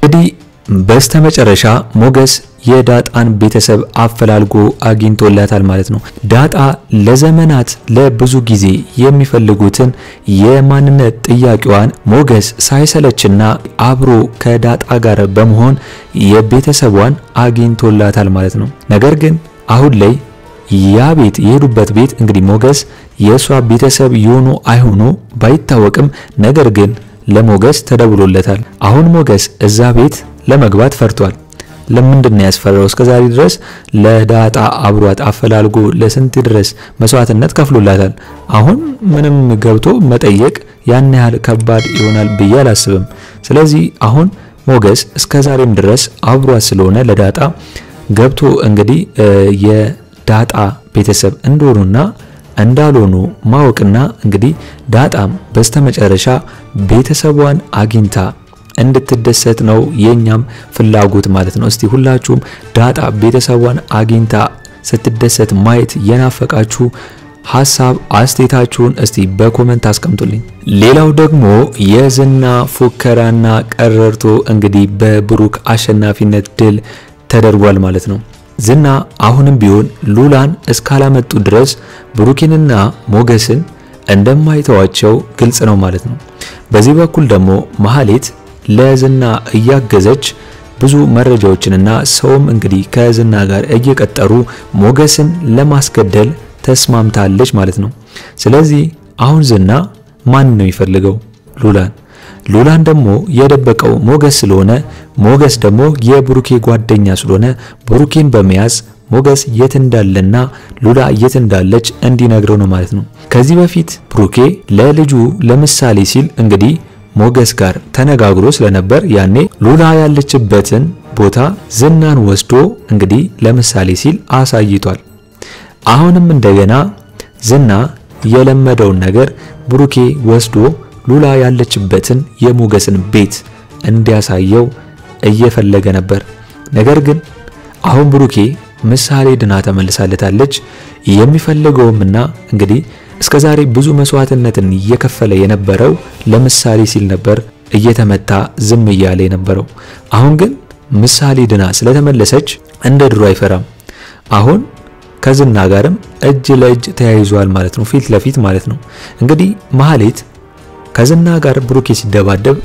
እንግዲህ በስተመጨረሻ ሞገስ የዳጣን ቤተሰብ አፈላልጎ አግኝቶላታል ማለት ነው። ዳጣ ለዘመናት ለብዙ ጊዜ የሚፈልጉትን የማንነት ጥያቄዋን ሞገስ ሳይሰለችና አብሮ ከዳጣ ጋር በመሆን የቤተሰቧን አግኝቶላታል ማለት ነው። ነገር ግን አሁን ላይ ያ ቤት የሄዱበት ቤት እንግዲህ ሞገስ የሷ ቤተሰብ ይሆኑ አይሆኑ ባይታወቅም ነገር ግን ለሞገስ ተደውሎለታል። አሁን ሞገስ እዛ ቤት ለመግባት ፈርቷል። ለምንድነው ያስፈራው? እስከዛሬ ድረስ ለዳጣ አብሯት አፈላልጎ ለስንት ድረስ መስዋዕትነት ከፍሎላታል። አሁን ምንም ገብቶ መጠየቅ ያን ያህል ከባድ ይሆናል ብዬ አላስብም። ስለዚህ አሁን ሞገስ እስከዛሬም ድረስ አብሯት ስለሆነ ለዳጣ ገብቶ እንግዲህ የዳጣ ቤተሰብ እንደሆኑና እንዳልሆኑ ማወቅና እንግዲህ ዳጣም በስተመጨረሻ ቤተሰቧን አግኝታ እንድትደሰት ነው የኛም ፍላጎት ማለት ነው። እስቲ ሁላችሁም ዳጣ ቤተሰቧን አግኝታ ስትደሰት ማየት የናፈቃችሁ ሐሳብ አስተያየታችሁን እስቲ በኮሜንት አስቀምጡልኝ። ሌላው ደግሞ የዝና ፉከራና ቀረርቶ እንግዲህ በብሩክ አሸናፊነት ድል ተደርጓል ማለት ነው። ዝና አሁንም ቢሆን ሉላን እስካላመጡ ድረስ ብሩክንና ሞገስን እንደማይተዋቸው ግልጽ ነው ማለት ነው። በዚህ በኩል ደግሞ መሐሌት ለዝና እያገዘች ብዙ መረጃዎችንና ሰውም እንግዲህ ከዝና ጋር እየቀጠሩ ሞገስን ለማስገደል ተስማምታለች ማለት ነው። ስለዚህ አሁን ዝና ማን ነው ይፈልገው? ሉላን ደግሞ የደበቀው ሞገስ ስለሆነ ሞገስ ደግሞ የብሩኬ ጓደኛ ስለሆነ ብሩኬን በመያዝ ሞገስ የት እንዳለና ሉላ የት እንዳለች እንዲነግረው ነው ማለት ነው። ከዚህ በፊት ብሩኬ ለልጁ ለምሳሌ ሲል እንግዲህ ሞገስ ጋር ተነጋግሮ ስለነበር ያኔ ሉላ ያለችበትን ቦታ ዝናን ወስዶ እንግዲህ ለምሳሌ ሲል አሳይቷል። አሁንም እንደገና ዝና የለመደውን ነገር ብሩኬ ወስዶ ሉላ ያለችበትን የሞገስን ቤት እንዲያሳየው እየፈለገ ነበር። ነገር ግን አሁን ብሩኬ ምሳሌ ድና ተመልሳለታለች። የሚፈልገውምና እንግዲህ እስከዛሬ ብዙ መስዋዕትነትን እየከፈለ የነበረው ለምሳሌ ሲል ነበር እየተመታ ዝም እያለ የነበረው። አሁን ግን ምሳሌ ድና ስለተመለሰች እንደ ድሮ አይፈራም። አሁን ከዝና ጋርም እጅ ለእጅ ተያይዟል ማለት ነው፣ ፊት ለፊት ማለት ነው። እንግዲህ መሐሌት ከዝና ጋር ብሩኬ ሲደባደብ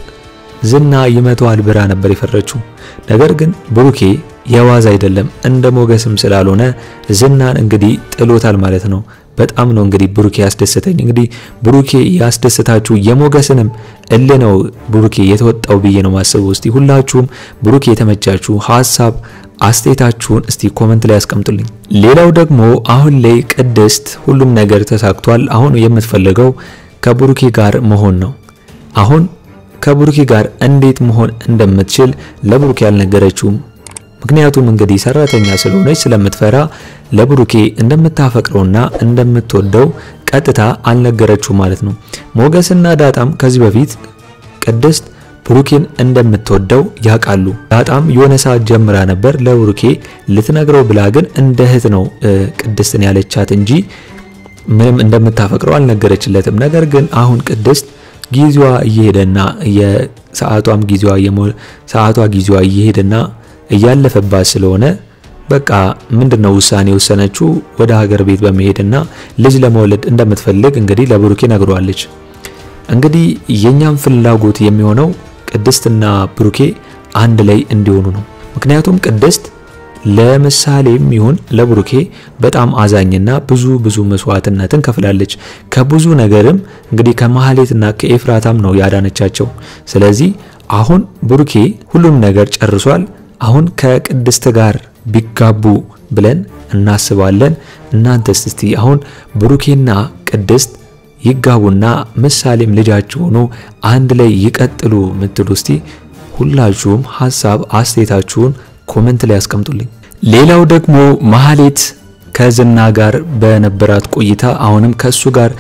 ዝና ይመታዋል ብራ ነበር የፈረችው። ነገር ግን ብሩኬ የዋዝ አይደለም እንደ ሞገስም ስላልሆነ ዝናን እንግዲህ ጥሎታል ማለት ነው። በጣም ነው እንግዲህ ብሩኬ ያስደሰተኝ። እንግዲህ ብሩኬ ያስደሰታችሁ የሞገስንም ነው ብሩኬ የተወጣው ብዬ ነው ማሰበው። እስቲ ሁላችሁም ብሩኬ የተመቻችሁ ሐሳብ አስተያየታችሁን እስቲ ኮሜንት ላይ አስቀምጡልኝ። ሌላው ደግሞ አሁን ላይ ቅድስት ሁሉም ነገር ተሳክቷል። አሁን የምትፈልገው ከብሩኬ ጋር መሆን ነው። አሁን ከብሩኬ ጋር እንዴት መሆን እንደምትችል ለብሩኬ ያልነገረችውም። ምክንያቱም እንግዲህ ሰራተኛ ስለሆነች ስለምትፈራ ለብሩኬ እንደምታፈቅረውና እንደምትወደው ቀጥታ አልነገረችው ማለት ነው። ሞገስና ዳጣም ከዚህ በፊት ቅድስት ብሩኬን እንደምትወደው ያቃሉ። ዳጣም የሆነ ሰዓት ጀምራ ነበር ለብሩኬ ልትነግረው ብላ ግን እንደ እህት ነው ቅድስትን ያለቻት እንጂ ምንም እንደምታፈቅረው አልነገረችለትም። ነገር ግን አሁን ቅድስት ጊዜዋ እየሄደና የሰዓቷም ጊዜዋ እየሄደና እያለፈባት ስለሆነ በቃ ምንድነው ውሳኔ ወሰነችው ወደ ሀገር ቤት በመሄድና ልጅ ለመውለድ እንደምትፈልግ እንግዲህ ለብሩኬ ነግሯለች። እንግዲህ የኛም ፍላጎት የሚሆነው ቅድስትና ብሩኬ አንድ ላይ እንዲሆኑ ነው። ምክንያቱም ቅድስት ለምሳሌም ይሁን ለብሩኬ በጣም አዛኝና ብዙ መስዋዕትነትን ከፍላለች። ከብዙ ነገርም እንግዲህ ከመሐሌትና ከኤፍራታም ነው ያዳነቻቸው። ስለዚህ አሁን ብሩኬ ሁሉም ነገር ጨርሷል። አሁን ከቅድስት ጋር ቢጋቡ ብለን እናስባለን። እናንተስ እስቲ አሁን ብሩኬና ቅድስት ይጋቡና ምሳሌም ልጃቸው ሆኖ አንድ ላይ ይቀጥሉ ምትሉ እስቲ ሁላችሁም ሐሳብ አስተያየታችሁን ኮሜንት ላይ አስቀምጡልኝ። ሌላው ደግሞ መሐሌት ከዝና ጋር በነበራት ቆይታ አሁንም ከሱ ጋር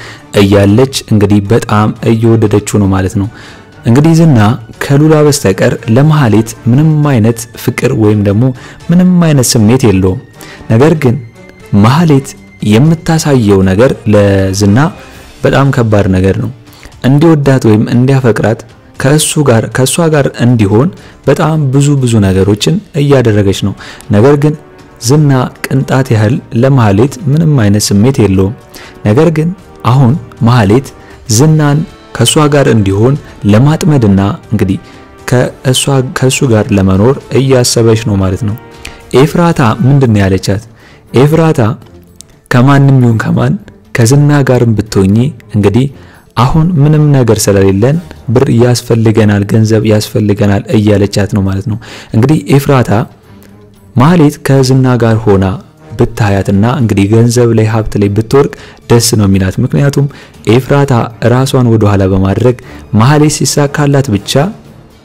እያለች እንግዲህ በጣም እየወደደችው ነው ማለት ነው። እንግዲህ ዝና ከሉላ በስተቀር ለመሐሌት ምንም አይነት ፍቅር ወይም ደግሞ ምንም አይነት ስሜት የለውም። ነገር ግን መሐሌት የምታሳየው ነገር ለዝና በጣም ከባድ ነገር ነው። እንዲወዳት ወይም እንዲያፈቅራት ከሷ ጋር እንዲሆን በጣም ብዙ ነገሮችን እያደረገች ነው። ነገር ግን ዝና ቅንጣት ያህል ለማህሌት ምንም አይነት ስሜት የለውም። ነገር ግን አሁን ማህሌት ዝናን ከሷ ጋር እንዲሆን ለማጥመድና እንግዲህ ከሱ ጋር ለመኖር እያሰበች ነው ማለት ነው። ኤፍራታ ምንድነው ያለቻት? ኤፍራታ ከማንም ይሁን ከማን ከዝና ጋርም ብትሆኚ እንግዲህ አሁን ምንም ነገር ስለሌለን ብር ያስፈልገናል፣ ገንዘብ ያስፈልገናል እያለቻት ነው ማለት ነው። እንግዲህ ኤፍራታ ማህሌት ከዝና ጋር ሆና ብታያትና እንግዲህ ገንዘብ ላይ ሀብት ላይ ብትወርቅ ደስ ነው የሚላት። ምክንያቱም ኤፍራታ ራሷን ወደ ኋላ በማድረግ ማህሌት ሲሳካላት ብቻ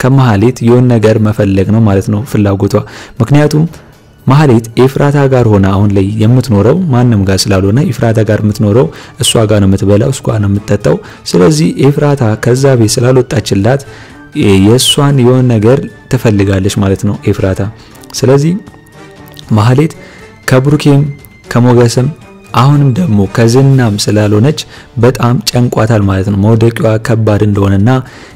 ከማህሌት የሆነ ነገር መፈለግ ነው ማለት ነው ፍላጎቷ። ምክንያቱም ማህሌት ኤፍራታ ጋር ሆና አሁን ላይ የምትኖረው ማንም ጋር ስላልሆነ ኤፍራታ ጋር የምትኖረው እሷ ጋር ነው የምትበላው፣ እሷ ጋር ነው የምትጠጣው። ስለዚህ ኤፍራታ ከዛ ቤት ስላልወጣችላት የሷን የሆነ ነገር ትፈልጋለች ማለት ነው ኤፍራታ። ስለዚህ ማህሌት ከብሩኬም ከሞገስም አሁንም ደግሞ ከዝናም ስላልሆነች በጣም ጨንቋታል ማለት ነው። መውደቂዋ ከባድ እንደሆነና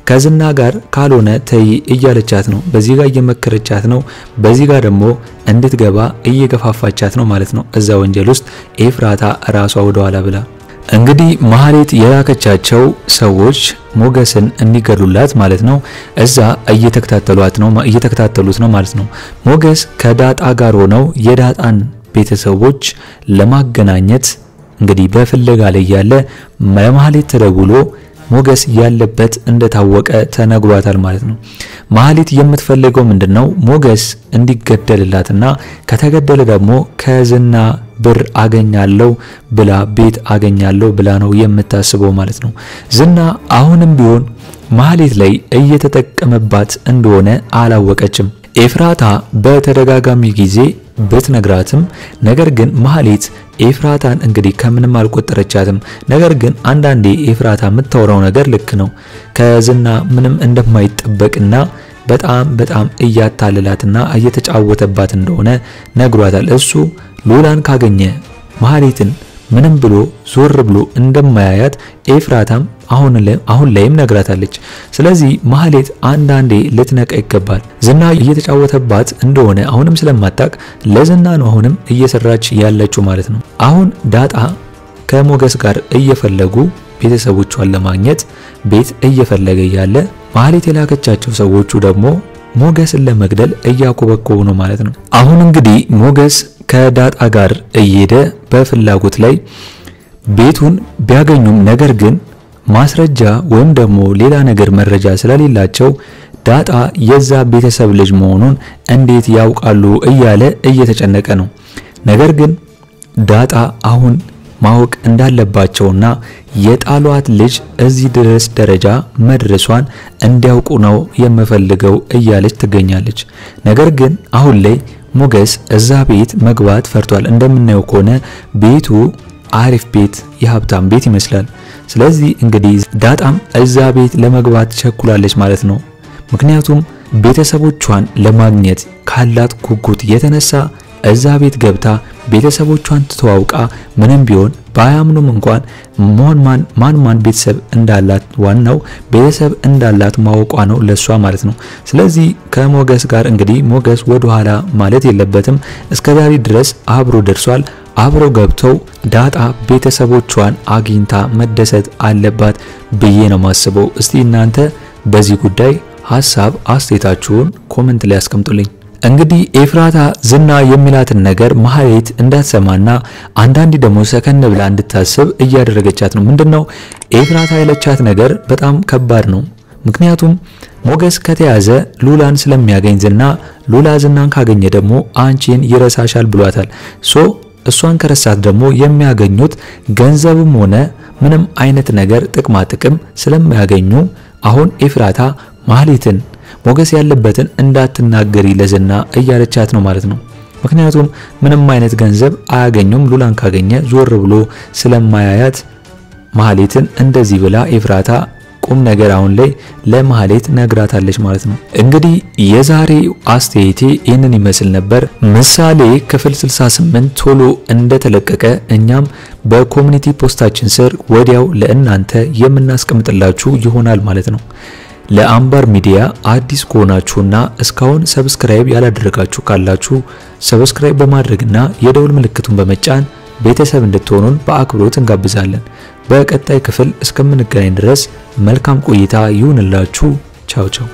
ከዝና ጋር ካልሆነ ተይ እያለቻት ነው። በዚህ ጋር እየመከረቻት ነው፣ በዚህ ጋር ደግሞ እንድትገባ እየገፋፋቻት ነው ማለት ነው። እዛ ወንጀል ውስጥ ኤፍራታ ራሷ ወደ ኋላ ብላ እንግዲህ ማህሌት የላከቻቸው ሰዎች ሞገስን እንዲገሉላት ማለት ነው እዛ እየተከታተሉት ነው ማለት ነው። ሞገስ ከዳጣ ጋር ሆነው የዳጣን ቤተሰቦች ለማገናኘት እንግዲህ በፍለጋ ላይ ያለ ለማህሌት ተደውሎ ሞገስ ያለበት እንደታወቀ ተነግሯታል ማለት ነው። ማህሌት የምትፈልገው ምንድነው? ሞገስ እንዲገደልላትና ከተገደለ ደግሞ ከዝና ብር አገኛለሁ ብላ ቤት አገኛለሁ ብላ ነው የምታስበው ማለት ነው። ዝና አሁንም ቢሆን ማህሌት ላይ እየተጠቀመባት እንደሆነ አላወቀችም። ኤፍራታ በተደጋጋሚ ጊዜ ብትነግራትም ነገር ግን ማህሌት ኤፍራታን እንግዲህ ከምንም አልቆጠረቻትም። ነገር ግን አንዳንዴ ኤፍራታ የምታወራው ነገር ልክ ነው። ከዝና ምንም እንደማይጠበቅና በጣም እያታለላትና እየተጫወተባት እንደሆነ ነግሯታል። እሱ ሉላን ካገኘ ማህሌትን ምንም ብሎ ዞር ብሎ እንደማያያት ኤፍራታም አሁን ላይም ነግራታለች። ስለዚህ ማህሌት አንዳንዴ ልትነቃ ይገባል። ዝና እየተጫወተባት እንደሆነ አሁንም ስለማታቅ ለዝና ነው አሁንም እየሰራች ያለችው ማለት ነው። አሁን ዳጣ ከሞገስ ጋር እየፈለጉ ቤተሰቦቿን ለማግኘት ቤት እየፈለገ ያለ ማህሌት የላከቻቸው ሰዎቹ ደግሞ ሞገስን ለመግደል እያኮበኮቡ ነው ማለት ነው። አሁን እንግዲህ ሞገስ ከዳጣ ጋር እየሄደ በፍላጎት ላይ ቤቱን ቢያገኙም ነገር ግን ማስረጃ ወይም ደግሞ ሌላ ነገር መረጃ ስለሌላቸው ዳጣ የዛ ቤተሰብ ልጅ መሆኑን እንዴት ያውቃሉ እያለ እየተጨነቀ ነው። ነገር ግን ዳጣ አሁን ማወቅ እንዳለባቸውና የጣሏት ልጅ እዚህ ድረስ ደረጃ መድረሷን እንዲያውቁ ነው የምፈልገው እያለች ትገኛለች። ነገር ግን አሁን ላይ ሞገስ እዛ ቤት መግባት ፈርቷል። እንደምናየው ከሆነ ቤቱ አሪፍ ቤት የሀብታም ቤት ይመስላል። ስለዚህ እንግዲህ ዳጣም እዛ ቤት ለመግባት ቸኩላለች ማለት ነው። ምክንያቱም ቤተሰቦቿን ለማግኘት ካላት ጉጉት የተነሳ እዛ ቤት ገብታ ቤተሰቦቿን ተዋውቃ ምንም ቢሆን ባያምኑም እንኳን ማን ቤተሰብ እንዳላት ዋናው ቤተሰብ እንዳላት ማወቋ ነው ለሷ ማለት ነው። ስለዚህ ከሞገስ ጋር እንግዲህ ሞገስ ወደ ኋላ ማለት የለበትም። እስከዛሬ ድረስ አብሮ ደርሷል። አብሮ ገብተው ዳጣ ቤተሰቦቿን አግኝታ መደሰት አለባት ብዬ ነው ማስበው። እስቲ እናንተ በዚህ ጉዳይ ሐሳብ አስተያየታችሁን ኮሜንት ላይ አስቀምጡልኝ። እንግዲህ ኤፍራታ ዝና የሚላትን ነገር ማህሌት እንዳትሰማና አንዳንዴ ደግሞ ሰከን ብላ እንድታስብ እያደረገቻት ነው። ምንድነው ኤፍራታ ያለቻት ነገር በጣም ከባድ ነው። ምክንያቱም ሞገስ ከተያዘ ሉላን ስለሚያገኝ ሉላ ዝናን ካገኘ ደግሞ አንቺን ይረሳሻል ብሏታል። እሷን ከረሳት ደግሞ የሚያገኙት ገንዘብም ሆነ ምንም አይነት ነገር ጥቅም ስለማያገኙ አሁን ኤፍራታ ማህሌትን ሞገስ ያለበትን እንዳትናገሪ ለዝና እያለቻት ነው ማለት ነው። ምክንያቱም ምንም አይነት ገንዘብ አያገኙም። ሉላን ካገኘ ዞር ብሎ ስለማያያት ማህሌትን እንደዚህ ብላ ኤፍራታ ቁም ነገር አሁን ላይ ለማህሌት ነግራታለች ማለት ነው። እንግዲህ የዛሬው አስተያየቴ ይህንን ይመስል ነበር። ምሳሌ ክፍል 68 ቶሎ እንደተለቀቀ እኛም በኮሚኒቲ ፖስታችን ስር ወዲያው ለእናንተ የምናስቀምጥላችሁ ይሆናል ማለት ነው። ለአምባር ሚዲያ አዲስ ከሆናችሁና እስካሁን ሰብስክራይብ ያላደረጋችሁ ካላችሁ ሰብስክራይብ በማድረግና የደውል ምልክቱን በመጫን ቤተሰብ እንድትሆኑን በአክብሮት እንጋብዛለን። በቀጣይ ክፍል እስከምንገናኝ ድረስ መልካም ቆይታ ይሁንላችሁ። ቻው ቻው።